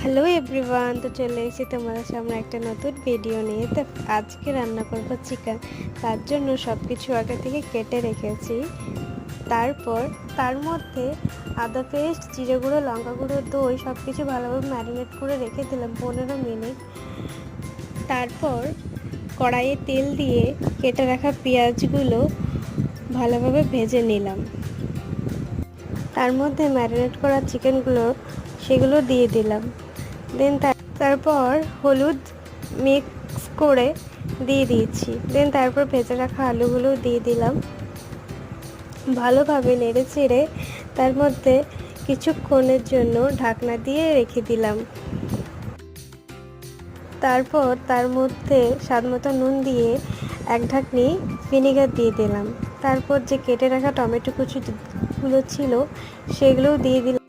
Hello everyone, তো চলে এসেছি তোমাদের সামনে একটা নতুন ভিডিও নিয়ে। তো আজকে রান্না করব চিকেন। তার জন্য সব কিছু আগে থেকে কেটে রেখেছি। তারপর তার মধ্যে আদা পেস্ট, জিরে গুঁড়ো, লঙ্কা গুঁড়ো, দই সব কিছু ভালোভাবে ম্যারিনেট করে রেখে দিলাম 15 মিনিট। তারপর কড়াইয়ে তেল দিয়ে কেটে রাখা পেঁয়াজগুলো ভালোভাবে ভেজে নিলাম। তার মধ্যে ম্যারিনেট করা চিকেনগুলো সেগুলো দিয়ে দিলাম। দেন তারপর হলুদ মিক্স করে দিয়ে দিয়েছি। দেন তারপর ভেজে রাখা আলুগুলো দিয়ে দিলাম। ভালোভাবে নেড়ে চেড়ে তার মধ্যে কিছুক্ষণের জন্য ঢাকনা দিয়ে রেখে দিলাম। তারপর তার মধ্যে স্বাদমতো নুন দিয়ে এক ঢাকনি ভিনেগার দিয়ে দিলাম। তারপর যে কেটে রাখা টমেটো কুচিগুলো ছিল সেগুলোও দিয়ে দিলাম।